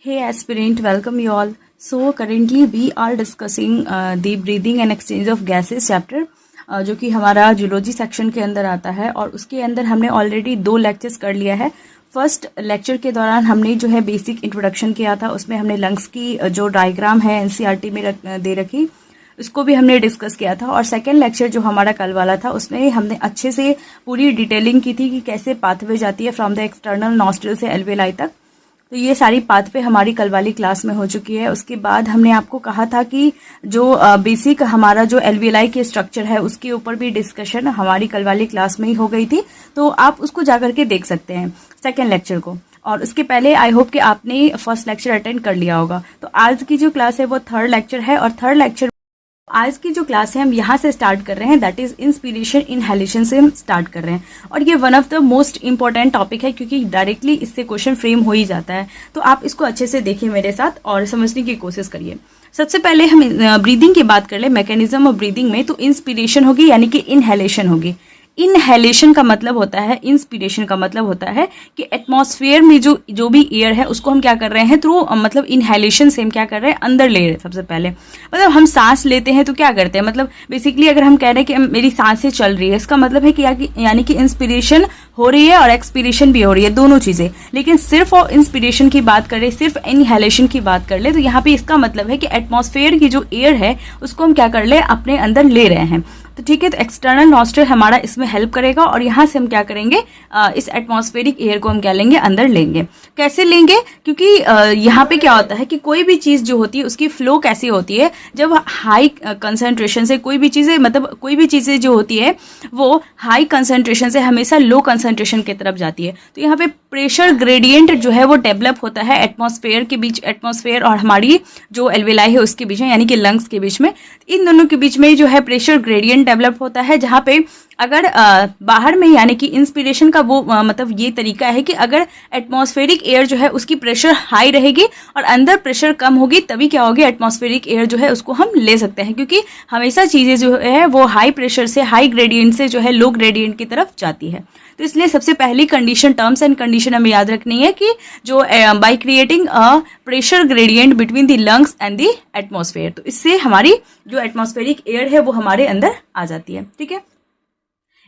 Hey aspirant, welcome you all. So currently we are discussing the breathing and exchange of gases chapter, जो कि हमारा zoology section के अंदर आता है और उसके अंदर हमने ऑलरेडी 2 लेक्चर्स कर लिया है। फर्स्ट लेक्चर के दौरान हमने जो है बेसिक इंट्रोडक्शन किया था, उसमें हमने लंग्स की जो डायग्राम है एनसीईआरटी में दे रखी, उसको भी हमने डिस्कस किया था। और सेकंड लेक्चर जो हमारा कल वाला था उसमें हमने अच्छे से पूरी डिटेलिंग की थी कि कैसे पाथवे जाती है फ्रॉम द एक्सटर्नल नॉस्ट्रिल से एल्वेलाई तक। तो ये सारी पाथवे हमारी कल वाली क्लास में हो चुकी है। उसके बाद हमने आपको कहा था कि जो बेसिक हमारा जो एल्वेलाई के स्ट्रक्चर है उसके ऊपर भी डिस्कशन हमारी कल वाली क्लास में ही हो गई थी, तो आप उसको जाकर के देख सकते हैं सेकेंड लेक्चर को। और उसके पहले आई होप कि आपने फर्स्ट लेक्चर अटेंड कर लिया होगा। तो आज की जो क्लास है वो थर्ड लेक्चर है और थर्ड लेक्चर आज की जो क्लास है हम यहाँ से स्टार्ट कर रहे हैं, दैट इज इंस्पिरेशन इनहेलेशन से हम स्टार्ट कर रहे हैं। और ये one of the most important topic है क्योंकि डायरेक्टली इससे क्वेश्चन फ्रेम हो ही जाता है। तो आप इसको अच्छे से देखिए मेरे साथ और समझने की कोशिश करिए। सबसे पहले हम ब्रीदिंग की बात कर ले, मैकेनिज्म ऑफ ब्रीदिंग में तो इंस्पिरेशन होगी यानी कि इनहेलेशन होगी। इनहेलेशन का मतलब होता है, इंस्पिरेशन का मतलब होता है कि एटमॉस्फेयर में जो भी एयर है उसको हम क्या कर रहे हैं थ्रू मतलब इनहेलेशन से हम क्या कर रहे हैं अंदर ले रहे हैं। सबसे पहले मतलब हम सांस लेते हैं तो क्या करते हैं, मतलब बेसिकली अगर हम कह रहे हैं कि मेरी सांसें चल रही है, इसका मतलब है कि यानी कि इंस्पिरेशन हो रही है और एक्सपिरेशन भी हो रही है, दोनों चीजें। लेकिन सिर्फ और इंस्पिरेशन की बात करें, सिर्फ इनहेलेशन की बात कर ले तो यहाँ पे इसका मतलब है कि एटमॉस्फेयर की जो एयर है उसको हम क्या कर ले अपने अंदर ले रहे हैं। तो ठीक है, तो एक्सटर्नल नॉस्ट्रिल हमारा इसमें हेल्प करेगा और यहाँ से हम क्या करेंगे इस एटमॉस्फेरिक एयर को हम क्या लेंगे अंदर लेंगे। कैसे लेंगे, क्योंकि यहाँ पे क्या होता है कि कोई भी चीज जो होती है उसकी फ्लो कैसी होती है, जब हाई कंसंट्रेशन से कोई भी चीजें मतलब कोई भी चीजें जो होती है वो हाई कंसंट्रेशन से हमेशा लो कंसंट्रेशन की तरफ जाती है। तो यहाँ पे प्रेशर ग्रेडियंट जो है वो डेवलप होता है एटमॉस्फेयर के बीच, एटमॉस्फेयर और हमारी जो एल्वेलाई है उसके बीच में यानी कि लंग्स के बीच में। इन दोनों के बीच में जो है प्रेशर ग्रेडियंट डेवलप होता है, जहाँ पे अगर बाहर में यानी कि इंस्पिरेशन का वो मतलब ये तरीका है कि अगर एटमॉस्फेरिक एयर जो है उसकी प्रेशर हाई रहेगी और अंदर प्रेशर कम होगी, तभी क्या होगी एटमॉस्फेरिक एयर जो है उसको हम ले सकते हैं, क्योंकि हमेशा चीजें जो है वो हाई प्रेशर से हाई ग्रेडियंट से जो है लो ग्रेडियंट की तरफ जाती है। तो इसलिए सबसे पहली कंडीशन, टर्म्स एंड कंडीशन हमें याद रखनी है कि जो by creating a pressure gradient between the lungs and the atmosphere, तो इससे हमारी जो एटमॉस्फेरिक एयर है वो हमारे अंदर आ जाती है। ठीक है,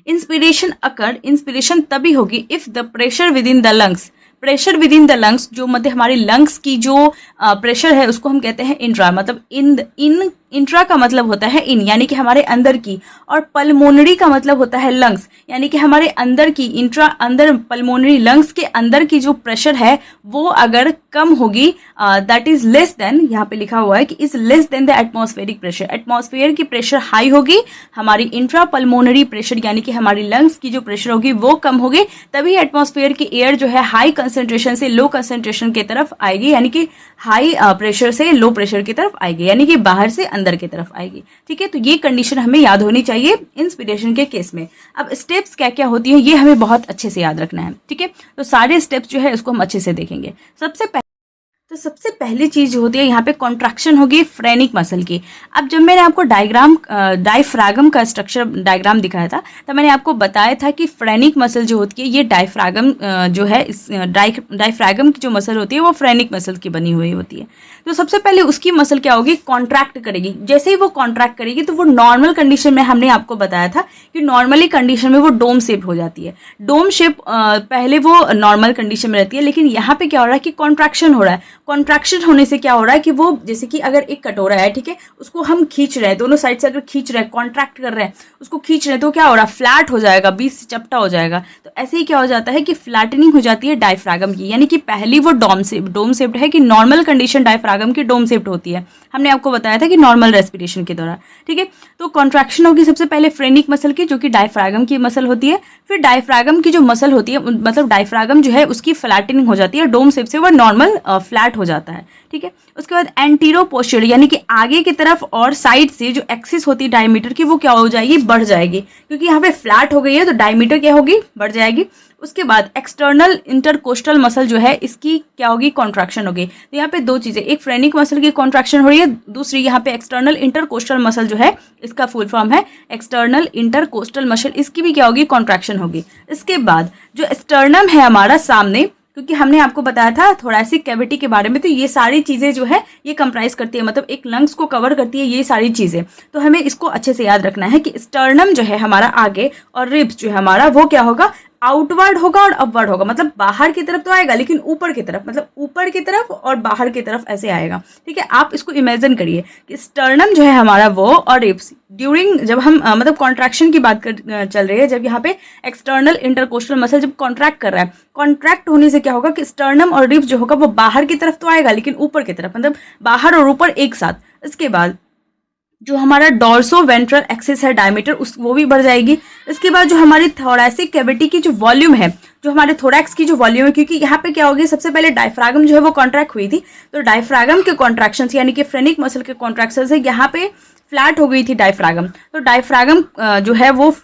इंस्पिरेशन अकर, इंस्पिरेशन तभी होगी if the pressure with in the lungs, pressure with in the lungs जो मतलब हमारे लंग्स की जो प्रेशर है उसको हम कहते हैं इंट्रा, मतलब इन इंट्रा का मतलब होता है इन यानी कि हमारे अंदर की, और पल्मोनरी का मतलब होता है लंग्स यानी कि हमारे अंदर की, इंट्रा अंदर पल्मोनरी लंग्स के अंदर की जो प्रेशर है वो अगर कम होगी दैट इज लेस देन, यहाँ पे लिखा हुआ है कि is less than the atmospheric pressure, atmosphere की प्रेशर हाई होगी, हमारी इंट्रा पल्मोनरी प्रेशर यानी कि हमारी लंग्स की जो प्रेशर होगी वो कम होगी, तभी एटमॉस्फेयर की एयर जो है हाई कंसेंट्रेशन से लो कंसेंट्रेशन की तरफ आएगी, यानी कि हाई प्रेशर से लो प्रेशर की तरफ आएगी, यानी कि बाहर से अंदर की तरफ आएगी। ठीक है, तो ये कंडीशन हमें याद होनी चाहिए इंस्पिरेशन के केस में। अब स्टेप्स क्या क्या होती है ये हमें बहुत अच्छे से याद रखना है। ठीक है, तो सारे स्टेप्स जो है उसको हम अच्छे से देखेंगे। सबसे पहली चीज जो होती है यहाँ पे कॉन्ट्रैक्शन होगी फ्रेनिक मसल की। अब जब मैंने आपको डायफ्रागम का स्ट्रक्चर डायग्राम दिखाया था तब मैंने आपको बताया था कि फ्रेनिक मसल जो होती है ये डायफ्रागम जो है इस डायफ्रागम की जो मसल होती है वो फ्रेनिक मसल की बनी हुई होती है। तो सबसे पहले उसकी मसल क्या होगी, कॉन्ट्रैक्ट करेगी। जैसे ही वो कॉन्ट्रैक्ट करेगी तो वो नॉर्मल कंडीशन में हमने आपको बताया था कि नॉर्मली कंडीशन में वो डोम शेप हो जाती है। डोम शेप पहले वो नॉर्मल कंडीशन में रहती है, लेकिन यहाँ पे क्या हो रहा है कि कॉन्ट्रैक्शन हो रहा है। कॉन्ट्रैक्शन होने से क्या हो रहा है कि वो जैसे कि अगर एक कटोरा है, ठीक है, उसको हम खींच रहे हैं, दोनों साइड से अगर खींच रहे हैं, कॉन्ट्रैक्ट कर रहे हैं, उसको खींच रहे हैं तो क्या हो रहा है फ्लैट हो जाएगा, बीच से चपटा हो जाएगा। तो ऐसे ही क्या हो जाता है कि फ्लैटनिंग हो जाती है डायफ्रागम की, यानी कि पहली वो डोम शेप्ड है कि नॉर्मल कंडीशन डायफ्रागम की डोम शेप्ड होती है, हमने आपको बताया था कि नॉर्मल रेस्पिरेशन के दौरान। ठीक है, तो कॉन्ट्रैक्शन होगी सबसे पहले फ्रेनिक मसल की जो कि डायफ्रागम की मसल होती है। फिर डायफ्रागम की जो मसल होती है मतलब डायफ्रागम जो है उसकी फ्लैटनिंग हो जाती है, डोम शेप से वो नॉर्मल फ्लैट हो जाता है। ठीक है, उसके बाद एंटीरो पोस्टीरियर यानी कि आगे की तरफ और साइड से जो एक्सिस होती है डायमीटर की वो क्या हो जाएगी, बढ़ जाएगी, क्योंकि यहाँ पे फ्लैट हो गई है तो डायमीटर क्या होगी, बढ़ जाएगी। उसके बाद एक्सटर्नल इंटरकोस्टल मसल जो है इसकी क्या होगी, कॉन्ट्रैक्शन होगी। तो यहाँ पे दो चीजें, एक फ्रेनिक मसल की कॉन्ट्रैक्शन हो रही है, दूसरी यहाँ पे एक्सटर्नल इंटरकोस्टल मसल जो है इसका फुल फॉर्म है एक्सटर्नल इंटरकोस्टल मसल, इसकी भी क्या होगी, कॉन्ट्रैक्शन होगी। इसके बाद जो स्टर्नम है हमारा सामने, क्योंकि हमने आपको बताया था थोरैसिक कैविटी के बारे में, तो ये सारी चीज़ें जो है ये कंप्राइज करती है, मतलब एक लंग्स को कवर करती है ये सारी चीज़ें। तो हमें इसको अच्छे से याद रखना है कि स्टर्नम जो है हमारा आगे और रिब्स जो है हमारा वो क्या होगा, आउटवर्ड होगा और अपवर्ड होगा, मतलब बाहर की तरफ तो आएगा लेकिन ऊपर की तरफ, मतलब ऊपर की तरफ और बाहर की तरफ ऐसे आएगा। ठीक है, आप इसको इमेजिन करिए कि स्टर्नम जो है हमारा वो और रिब्स ड्यूरिंग जब हम मतलब कॉन्ट्रैक्शन की बात कर चल रही है, जब यहाँ पे एक्सटर्नल इंटरकोस्टल मसल जब कॉन्ट्रैक्ट कर रहा है, कॉन्ट्रैक्ट होने से क्या होगा कि स्टर्नम और रिब्स जो होगा वो बाहर की तरफ तो आएगा लेकिन ऊपर की तरफ, मतलब बाहर और ऊपर एक साथ। इसके बाद जो हमारा डॉर्सो वेंट्रल एक्सिस है डायमीटर उस वो भी बढ़ जाएगी। इसके बाद जो हमारी थोरैसिक कैविटी की जो वॉल्यूम है, जो हमारे थोरैक्स की जो वॉल्यूम है, क्योंकि यहाँ पे क्या होगी, सबसे पहले डायफ्रागम जो है वो कॉन्ट्रैक्ट हुई थी, तो डायफ्रागम के कॉन्ट्रैक्शन यानी कि फ्रेनिक मसल के कॉन्ट्रैक्शन से यहाँ पे फ्लैट हो गई थी डायफ्रागम, तो डायफ्रागम जो है वो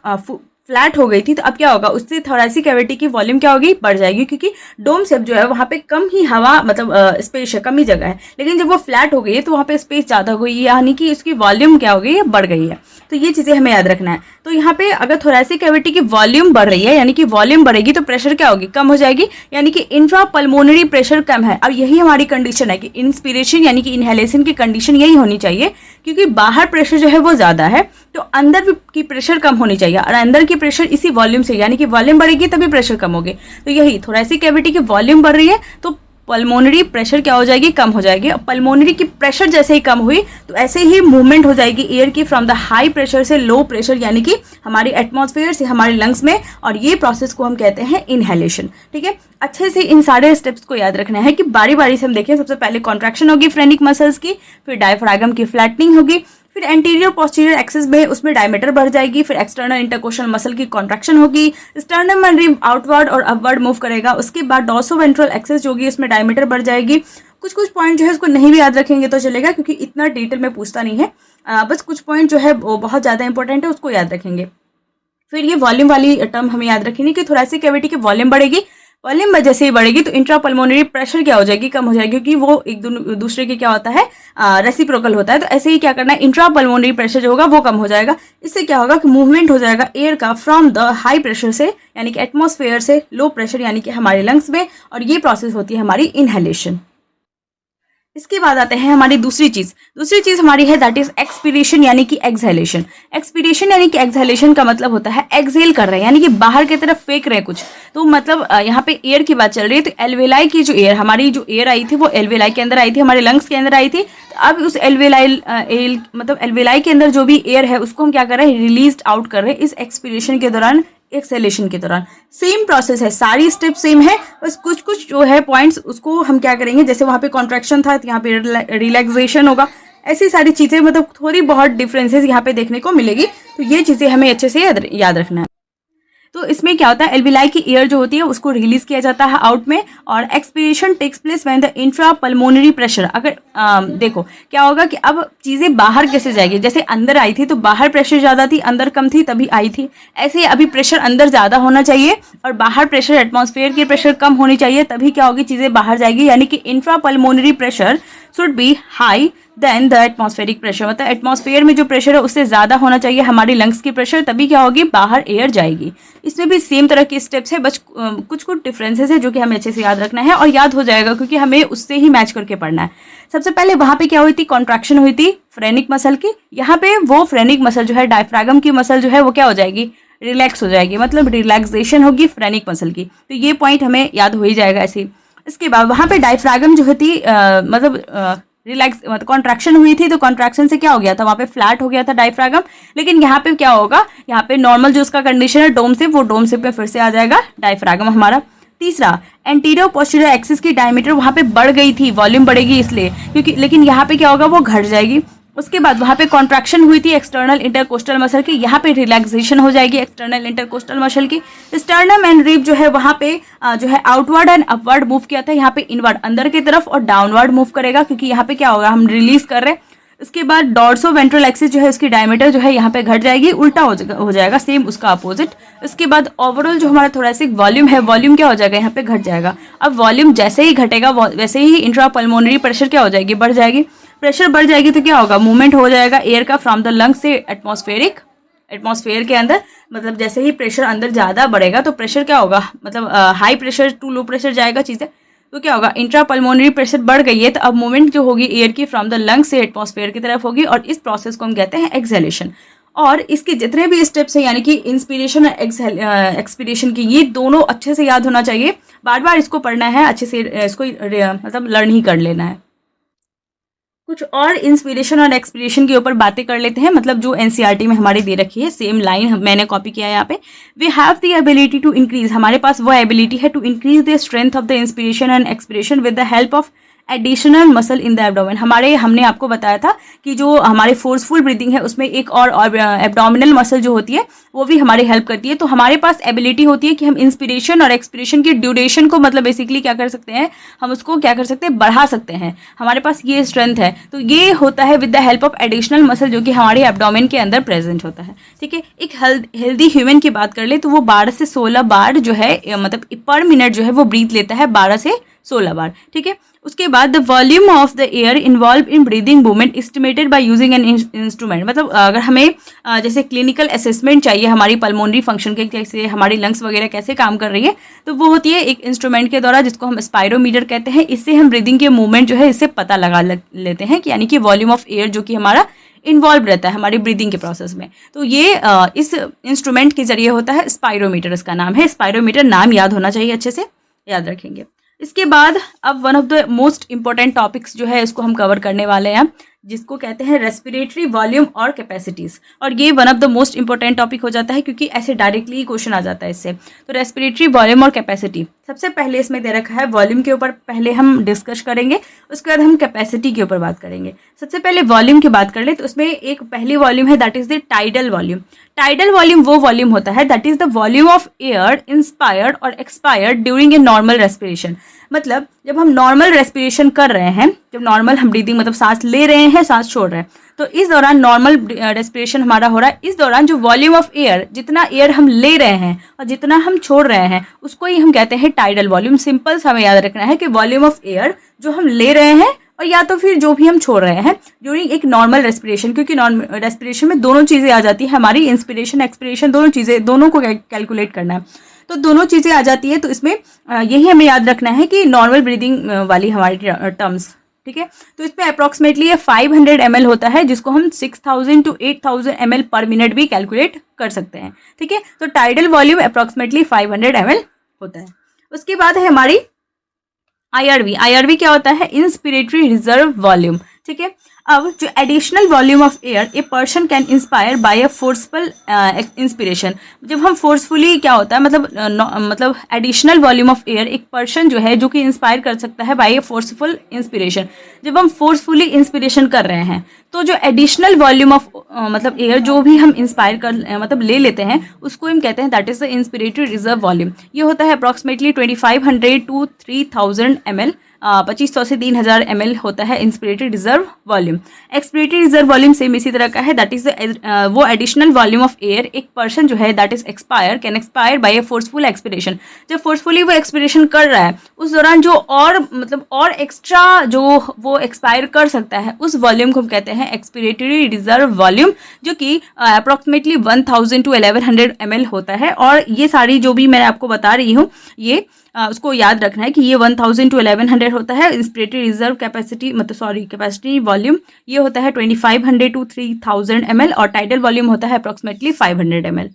फ्लैट हो गई थी, तो अब क्या होगा, उससे थोरैसिक कैविटी की वॉल्यूम क्या होगी, बढ़ जाएगी, क्योंकि डोम शेप जो है वहाँ पे कम ही हवा मतलब स्पेस है, कम ही जगह है, लेकिन जब वो फ्लैट हो गई है तो वहाँ पे स्पेस ज़्यादा हो गई है, यानी कि उसकी वॉल्यूम क्या हो गई है, बढ़ गई है। तो ये चीज़ें हमें याद रखना है। तो यहाँ पे अगर थोरैसिक कैविटी की वॉल्यूम बढ़ रही है यानी कि वॉल्यूम बढ़ेगी तो प्रेशर क्या होगी, कम हो जाएगी, यानी कि इंट्रा पल्मोनरी प्रेशर कम है। अब यही हमारी कंडीशन है कि इंस्पिरेशन यानी कि इनहेलेशन की कंडीशन यही होनी चाहिए, क्योंकि बाहर प्रेशर जो है वो ज़्यादा है तो अंदर की प्रेशर कम होनी चाहिए, और अंदर की प्रेशर इसी वॉल्यूम से, यानी कि वॉल्यूम बढ़ेगी तभी प्रेशर कम होगी। तो यही थोरैसिक कैविटी की वॉल्यूम बढ़ रही है तो पल्मोनरी प्रेशर क्या हो जाएगी, कम हो जाएगी। और पल्मोनरी की प्रेशर जैसे ही कम हुई तो ऐसे ही मूवमेंट हो जाएगी एयर की फ्रॉम द हाई प्रेशर से लो प्रेशर, यानी कि हमारी एटमॉस्फेयर से हमारे लंग्स में, और ये प्रोसेस को हम कहते हैं इनहेलेशन। ठीक है, अच्छे से इन सारे स्टेप्स को याद रखना है कि बारी बारी से हम देखें। सबसे पहले कॉन्ट्रैक्शन होगी फ्रेनिक मसल्स की, फिर डायफ्रागम की फ्लैटनिंग होगी, फिर एंटीरियर पोस्टीरियर एक्सिस में उसमें डायमीटर बढ़ जाएगी, फिर एक्सटर्नल इंटरकोस्टल मसल की कॉन्ट्रैक्शन होगी, स्टर्नम एंड रिब आउटवर्ड और अपवर्ड मूव करेगा। उसके बाद डॉर्सो वेंट्रल एक्सिस जो होगी उसमें डायमीटर बढ़ जाएगी। कुछ कुछ पॉइंट जो है उसको नहीं भी याद रखेंगे तो चलेगा, क्योंकि इतना डिटेल में पूछता नहीं है, बस कुछ पॉइंट जो है वो बहुत ज़्यादा इंपॉर्टेंट है उसको याद रखेंगे। फिर ये वॉल्यूम वाली टर्म हमें याद रखेंगे कि थोरैसिक कैविटी की वॉल्यूम बढ़ेगी, वॉल्यूम जैसे ही बढ़ेगी तो इंट्रापल्मोनरी प्रेशर क्या हो जाएगी, कम हो जाएगी, क्योंकि वो एक दूसरे के क्या होता है, रेसिप्रोकल होता है। तो ऐसे ही क्या करना है, इंट्रापल्मोनरी प्रेशर जो होगा वो कम हो जाएगा। इससे क्या होगा कि मूवमेंट हो जाएगा एयर का फ्रॉम द हाई प्रेशर से, यानी कि एटमॉस्फेयर से लो प्रेशर यानी कि हमारे लंग्स में, और ये प्रोसेस होती है हमारी इनहेलेशन। इसके बाद आते हैं हमारी दूसरी चीज हमारी है दैट इज एक्सपीरेशन यानी कि एक्सहेलेशन। एक्सपीरेशन यानी कि एक्सहेलेशन का मतलब होता है एक्सहेल कर रहे हैं, यानी कि बाहर की तरफ फेंक रहे हैं कुछ। तो मतलब यहाँ पे एयर की बात चल रही है, तो एल्वेलाई की जो एयर, हमारी जो एयर आई थी वो एल्वेलाई के अंदर आई थी, हमारे लंग्स के अंदर आई थी। तो अब उस एल्वेलाई के अंदर जो भी एयर है उसको हम क्या कर रहे हैं, रिलीज आउट कर रहे हैं इस एक्सपीरेशन के दौरान, एक्सेलेशन के दौरान। सेम प्रोसेस है, सारी स्टेप सेम है, बस कुछ कुछ जो है पॉइंट्स उसको हम क्या करेंगे, जैसे वहाँ पे कॉन्ट्रैक्शन था तो यहाँ पे रिलैक्सेशन होगा, ऐसी सारी चीज़ें, मतलब थोड़ी बहुत डिफरेंसेस यहाँ पे देखने को मिलेगी। तो ये चीज़ें हमें अच्छे से याद रखना है। तो इसमें क्या होता है, एल्विलाई की एयर जो होती है उसको रिलीज किया जाता है आउट में, और expiration takes place when the intra pulmonary pressure. अगर देखो क्या होगा कि अब चीज़ें बाहर कैसे जाएगी, जैसे अंदर आई थी तो बाहर प्रेशर ज़्यादा थी, अंदर कम थी तभी आई थी, ऐसे अभी प्रेशर अंदर ज़्यादा होना चाहिए और बाहर प्रेशर, एटमॉस्फेयर की प्रेशर कम होनी चाहिए, तभी क्या होगी, चीज़ें बाहर जाएगी। यानी कि intra pulmonary pressure should be high than the atmospheric pressure, मतलब एटमॉस्फेयर में जो प्रेशर है उससे ज़्यादा होना चाहिए हमारी लंग्स की प्रेशर, तभी क्या होगी, बाहर एयर जाएगी। इसमें भी सेम तरह के स्टेप्स है, बस कुछ कुछ डिफरेंसेस है जो कि हमें अच्छे से याद रखना है, और याद हो जाएगा क्योंकि हमें उससे ही मैच करके पढ़ना है। सबसे पहले वहाँ पे क्या हुई थी, कॉन्ट्रैक्शन हुई थी फ्रेनिक मसल की, यहाँ पे वो फ्रेनिक मसल जो है, डायफ्रागम की मसल जो है वो क्या हो जाएगी, रिलैक्स हो जाएगी, मतलब रिलैक्सेशन होगी फ्रेनिक मसल की। तो ये पॉइंट हमें याद हो ही जाएगा ऐसे। इसके बाद वहाँ पे डायफ्रागम जो होती रिलैक्स मतलब कॉन्ट्रैक्शन हुई थी, तो कॉन्ट्रैक्शन से क्या हो गया था, वहाँ पे फ्लैट हो गया था डायफ्रागम, लेकिन यहाँ पे क्या होगा, यहाँ पे नॉर्मल जो उसका कंडीशन है डोम शेप, वो डोम शेप पे फिर से आ जाएगा डायफ्रागम हमारा। तीसरा, एंटीरियर पोस्टीरियर एक्सिस की डायमीटर वहाँ पे बढ़ गई थी, वॉल्यूम बढ़ेगी इसलिए, क्योंकि लेकिन यहाँ पे क्या होगा, वो घट जाएगी। उसके बाद वहाँ पे कॉन्ट्रैक्शन हुई थी एक्सटर्नल इंटरकोस्टल मसल की, यहाँ पे रिलैक्सेशन हो जाएगी एक्सटर्नल इंटरकोस्टल मसल की। स्टर्नम एंड रिब जो है वहाँ पे जो है आउटवर्ड एंड अपवर्ड मूव किया था, यहाँ पे इनवर्ड अंदर की तरफ और डाउनवर्ड मूव करेगा, क्योंकि यहाँ पे क्या होगा, हम रिलीज कर रहे हैं। उसके बाद डॉर्सो वेंट्रल एक्सिस जो है उसकी डायमीटर जो है यहाँ पे घट जाएगी, उल्टा हो जाएगा सेम उसका अपोजिट। उसके बाद ओवरऑल जो हमारा थोरैसिक वॉल्यूम है, वॉल्यूम क्या हो जाएगा, यहाँ पे घट जाएगा। अब वॉल्यूम जैसे ही घटेगा वैसे ही इंट्रा पल्मोनरी प्रेशर क्या हो जाएगी, बढ़ जाएगी। प्रेशर बढ़ जाएगी तो क्या होगा, मूवमेंट हो जाएगा एयर का फ्रॉम द लंग से एटमॉस्फेयर के अंदर, मतलब जैसे ही प्रेशर अंदर ज़्यादा बढ़ेगा तो प्रेशर क्या होगा, मतलब high pressure to low pressure जाएगा चीज़ें, तो क्या होगा, इंट्रा पल्मोनरी प्रेशर बढ़ गई है तो अब मूवमेंट जो होगी एयर की फ्रॉम द लंग से एटमॉस्फेयर की तरफ होगी और इस प्रोसेस को हम कहते हैं एक्सहेलेशन। और इसके जितने भी स्टेप्स हैं यानी कि इंस्पिरेशन और एक्सपिरेशन की, ये दोनों अच्छे से याद होना चाहिए, बार बार इसको पढ़ना है, अच्छे से इसको मतलब लर्न ही कर लेना है। कुछ और इंस्पिरेशन और एक्सपिरेशन के ऊपर बातें कर लेते हैं, मतलब जो एनसीईआरटी में हमारी दे रखी है, सेम लाइन मैंने कॉपी किया है यहाँ पे। We have the ability to increase, हमारे पास वो एबिलिटी है to increase the strength of the inspiration and expiration with the help of additional muscle in the abdomen. हमने आपको बताया था कि जो हमारे फोर्सफुल ब्रीदिंग है उसमें एक और एब्डोमिनल मसल जो होती है वो भी हमारी हेल्प करती है। तो हमारे पास एबिलिटी होती है कि हम इंस्पिरेशन और एक्सपिरेशन की ड्यूरेशन को मतलब बेसिकली क्या कर सकते हैं, हम उसको क्या कर सकते हैं, बढ़ा सकते हैं। हमारे पास ये स्ट्रेंथ है, तो ये होता है with the help of additional muscle जो कि हमारे एब्डोमेन के अंदर प्रेजेंट होता है। ठीक है, एक हेल्दी ह्यूमन की बात कर ले तो वो 12 से 16 बार जो है मतलब पर मिनट जो है वो ब्रीथ लेता है, 12 से 16 बार। ठीक है, उसके बाद the volume of the air involve in breathing movement estimated by using an instrument. मतलब अगर हमें जैसे क्लिनिकल असेसमेंट चाहिए हमारी पल्मोनरी फंक्शन के, कैसे हमारी लंग्स वगैरह कैसे काम कर रही है, तो वो होती है एक इंस्ट्रूमेंट के द्वारा जिसको हम स्पायरोमीटर कहते हैं। इससे हम ब्रीदिंग के मूवमेंट जो है इससे पता लगा लेते हैं कि यानी कि वॉल्यूम ऑफ एयर जो कि हमारा इन्वॉल्व रहता है हमारी ब्रीदिंग के प्रोसेस में, तो ये इस इंस्ट्रूमेंट के जरिए होता है। स्पायरोमीटर इसका नाम है, स्पायरोमीटर नाम याद होना चाहिए, अच्छे से याद रखेंगे। इसके बाद अब one of the most important topics जो है इसको हम कवर करने वाले हैं, जिसको कहते हैं रेस्पिरेटरी वॉल्यूम और कैपेसिटीज। और ये one of the most important topic हो जाता है क्योंकि ऐसे डायरेक्टली ही क्वेश्चन आ जाता है इससे। तो रेस्पिरेटरी वॉल्यूम और कैपेसिटी सबसे पहले इसमें दे रखा है, वॉल्यूम के ऊपर पहले हम डिस्कस करेंगे, उसके बाद हम कैपेसिटी के ऊपर बात करेंगे। सबसे पहले वॉल्यूम की बात कर ले तो उसमें एक पहली वॉल्यूम है that is the tidal volume. Tidal volume वो वॉल्यूम होता है that is the volume of air inspired और expired during a normal respiration. मतलब जब हम नॉर्मल रेस्पिरेशन कर रहे हैं, जब नॉर्मल हम ब्रीदिंग मतलब सांस ले रहे हैं सांस छोड़ रहे हैं, तो इस दौरान नॉर्मल रेस्पिरेशन हमारा हो रहा है, इस दौरान जो वॉल्यूम ऑफ एयर, जितना एयर हम ले रहे हैं और जितना हम छोड़ रहे हैं उसको ही हम कहते हैं टाइडल वॉल्यूम। सिंपल सा हमें याद रखना है कि वॉल्यूम ऑफ एयर जो हम ले रहे हैं और या तो फिर जो भी हम छोड़ रहे हैं ड्यूरिंग एक नॉर्मल रेस्पिरेशन, क्योंकि नॉर्मल रेस्पिरेशन में दोनों चीज़ें आ जाती है, हमारी इंस्पिरेशन एक्सपिरेशन दोनों चीज़ें, दोनों को कैलकुलेट करना है, तो दोनों चीज़ें आ जाती है। तो इसमें यही हमें याद रखना है कि नॉर्मल ब्रीदिंग वाली हमारी टर्म्स। ठीक है, तो इसमें अप्रॉक्सीमेटली ये 500 ml होता है, जिसको हम 6000 to 8000 ml पर मिनट भी कैलकुलेट कर सकते हैं। ठीक है, तो टाइडल वॉल्यूम अप्रॉक्सीमेटली 500 ml होता है। उसके बाद है हमारी IRV। IRV क्या होता है, इंस्पिरेटरी रिजर्व वॉल्यूम। ठीक है, अब जो additional volume of air a person can inspire by a forceful inspiration. जब हम फोर्सफुली क्या होता है, मतलब एडिशनल वॉल्यूम ऑफ एयर एक पर्सन जो है जो कि इंस्पायर कर सकता है बाय अ फोर्सफुल इंस्पिरेशन। जब हम फोर्सफुली इंस्पिरेशन कर रहे हैं तो जो एडिशनल वॉल्यूम ऑफ मतलब एयर जो भी हम इंस्पायर कर मतलब ले लेते हैं उसको हम कहते हैं that is the inspiratory reserve volume. ये होता है अप्रॉक्सीमेटली 2500 to 3000 ml, 2500 से 3000 ml होता है inspiratory reserve volume. Expiratory reserve volume same इसी तरह का है, दैट इज वो एडिशनल वॉल्यूम ऑफ एयर एक पर्सन जो है that is can expire by a forceful expiration. जब फोर्सफुली वो एक्सपिरेशन कर रहा है उस दौरान जो और एक्स्ट्रा जो वो एक्सपायर कर सकता है उस वॉल्यूम को हम कहते हैं एक्सपिरेटरी रिजर्व वॉल्यूम, जो कि अप्रॉक्सीमेटली 1000 to 1100 ml होता है। और ये सारी जो भी मैं आपको बता रही हूँ ये उसको याद रखना है कि ये 1000 to 1100 होता है inspiratory reserve capacity, capacity volume ये होता है 2500 to 3000 ml और टाइडल वॉल्यूम होता है अप्रॉक्सीमेटली 500 ml।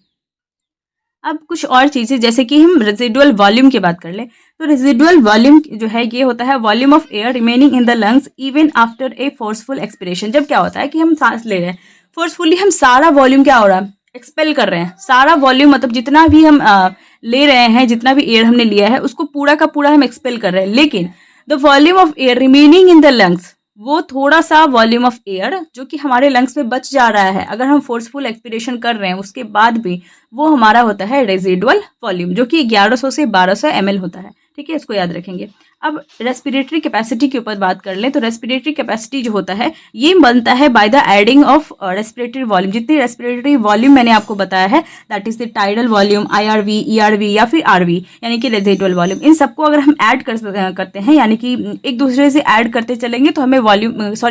अब कुछ और चीज़ें जैसे कि हम रेजिडुअल वॉल्यूम की बात कर ले तो रेजिडुअल वॉल्यूम जो है ये होता है volume of air remaining in the lungs even after a forceful expiration. जब क्या होता है कि हम सांस ले रहे हैं फोर्सफुली, हम सारा वॉल्यूम क्या हो रहा है एक्सपेल कर रहे हैं, सारा वॉल्यूम मतलब जितना भी हम ले रहे हैं, जितना भी एयर हमने लिया है उसको पूरा का पूरा हम एक्सपेल कर रहे हैं, लेकिन the volume of air remaining in the lungs, वो थोड़ा सा वॉल्यूम ऑफ एयर जो कि हमारे लंग्स में बच जा रहा है अगर हम फोर्सफुल एक्सपिरेशन कर रहे हैं उसके बाद भी, वो हमारा होता है रेजिडुअल वॉल्यूम जो कि 1100 से 1200 ml होता है। ठीक है, इसको याद रखेंगे। अब रेस्पिरेटरी कैपेसिटी के ऊपर बात कर लें तो रेस्पिरेटरी कैपेसिटी जो होता है ये बनता है by the adding of respiratory volume. जितनी रेस्पिरेटरी वॉल्यूम मैंने आपको बताया है that is the tidal volume, IRV, ERV या फिर RV यानी कि रेजिडुअल वॉल्यूम, इन सबको अगर हम ऐड करते हैं यानी कि एक दूसरे से ऐड करते चलेंगे तो हमें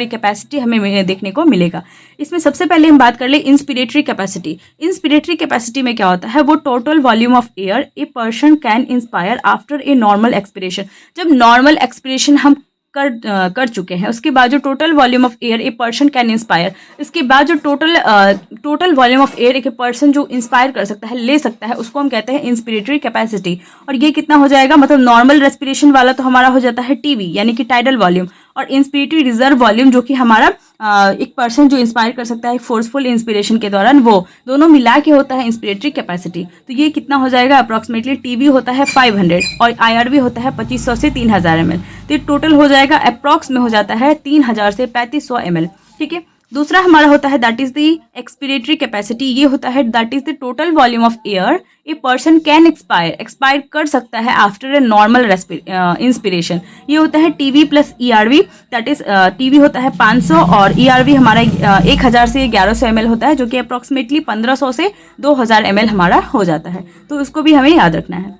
कैपेसिटी हमें देखने को मिलेगा। इसमें सबसे पहले हम बात कर ले इंस्पिरेटरी कैपेसिटी। इंस्पिरेटरी कैपेसिटी में क्या होता है, वो total volume of air a person can inspire after a normal expiration. जब नॉर्मल एक्सपिरेशन हम कर चुके हैं उसके बाद जो total volume of air a person can inspire, इसके बाद जो टोटल वॉल्यूम ऑफ एयर एक पर्सन जो इंस्पायर कर सकता है, ले सकता है, उसको हम कहते हैं इंस्पिरेटरी कैपेसिटी। और ये कितना हो जाएगा, मतलब नॉर्मल रेस्पिरेशन वाला तो हमारा हो जाता है TV यानी कि टाइडल वॉल्यूम, और इंस्पिरेटरी रिजर्व वॉल्यूम जो कि हमारा एक पर्सन जो इंस्पायर कर सकता है फोर्सफुल इंस्पिरेशन के दौरान, वो दोनों मिला के होता है इंस्पिरेटरी कैपेसिटी। तो ये कितना हो जाएगा, अप्रॉक्सीमेटली TV होता है 500 और IRV होता है 2500 से 3000 ml। तो ये टोटल हो जाएगा अप्रॉक्स में हो जाता है 3000 से 3500 ml। ठीक है। दूसरा हमारा होता है that is the expiratory capacity. ये होता है that is the total volume of air a person can expire कर सकता है आफ्टर ए नॉर्मल इंस्पिरेशन। ये होता है TV plus ERV, that is TV होता है 500 और ERV हमारा 1000 से 1100 ml होता है, जो कि अप्रॉक्सीमेटली 1500 से 2000 ml हमारा हो जाता है। तो उसको भी हमें याद रखना है।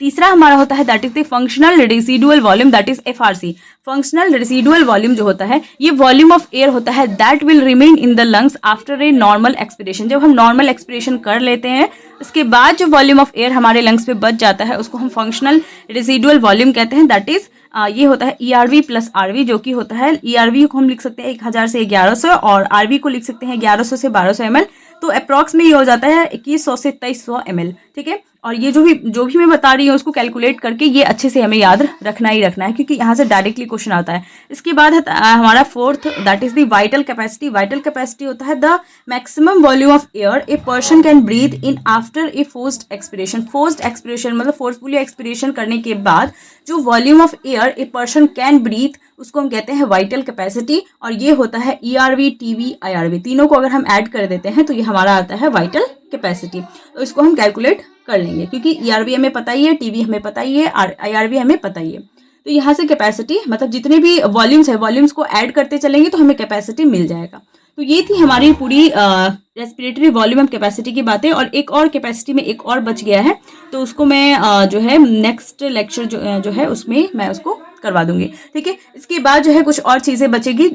तीसरा हमारा होता है that is the functional residual volume, that is FRC। Functional residual volume जो होता है ये वॉल्यूम ऑफ एयर होता है that will remain in the lungs after a normal expiration. जब हम नॉर्मल एक्सपिरेशन कर लेते हैं उसके बाद जो वॉल्यूम ऑफ एयर हमारे लंग्स पे बच जाता है उसको हम फंक्शनल रेसिडुअल वॉल्यूम कहते हैं। दैट इज ये होता है ERV प्लस RV, जो कि होता है ERV को हम लिख सकते हैं 1000 से 1100 और RV को लिख सकते हैं 1100 से 1200 ml। तो अप्रॉक्स में ये हो जाता है 2100 से 2300 ml। ठीक है। और ये जो भी मैं बता रही हूँ उसको कैलकुलेट करके ये अच्छे से हमें याद रखना ही रखना है, क्योंकि यहाँ से डायरेक्टली क्वेश्चन आता है। इसके बाद है हमारा fourth that is the vital capacity. Vital capacity होता है the maximum volume of air a person can breathe in after a forced expiration. Forced expiration मतलब फोर्सफुली एक्सपिरेशन करने के बाद जो volume of air a person can breathe उसको हम कहते हैं वाइटल कैपेसिटी। और ये होता है ERV, TV, IRV, तीनों को अगर हम ऐड कर देते हैं तो ये हमारा आता है वाइटल कैपेसिटी। तो इसको हम कैलकुलेट कर लेंगे, क्योंकि ERV हमें पता ही है, TV हमें पता ही है, IRV हमें पता ही है। तो यहाँ से कैपेसिटी मतलब जितने भी वॉल्यूम्स है वॉल्यूम्स को ऐड करते चलेंगे तो हमें कैपेसिटी मिल जाएगा। तो ये थी हमारी पूरी रेस्पिरेटरी वॉल्यूम ऑफ कैपेसिटी की बातें। और एक और कैपेसिटी में एक और बच गया है, तो उसको मैं जो है नेक्स्ट लेक्चर जो है उसमें मैं उसको करवा दूंगी। ठीक है। इसके बाद जो है कुछ और चीज़ें बचेगी,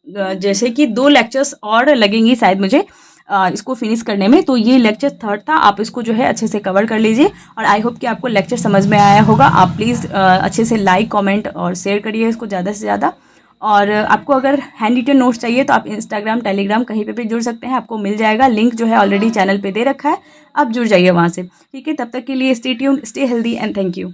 जैसे कि 2 लेक्चर्स और लगेंगी शायद मुझे इसको फिनिश करने में। तो ये लेक्चर 3rd था, आप इसको जो है अच्छे से कवर कर लीजिए। और आई होप कि आपको लेक्चर समझ में आया होगा। आप प्लीज़ अच्छे से लाइक, कमेंट और शेयर करिए इसको ज़्यादा से ज़्यादा। और आपको अगर हैंड रिटन नोट्स चाहिए तो आप इंस्टाग्राम, टेलीग्राम कहीं पे भी जुड़ सकते हैं, आपको मिल जाएगा। लिंक जो है ऑलरेडी चैनल पे दे रखा है, आप जुड़ जाइए वहाँ से। ठीक है। तब तक के लिए stay tuned, stay healthy and thank you.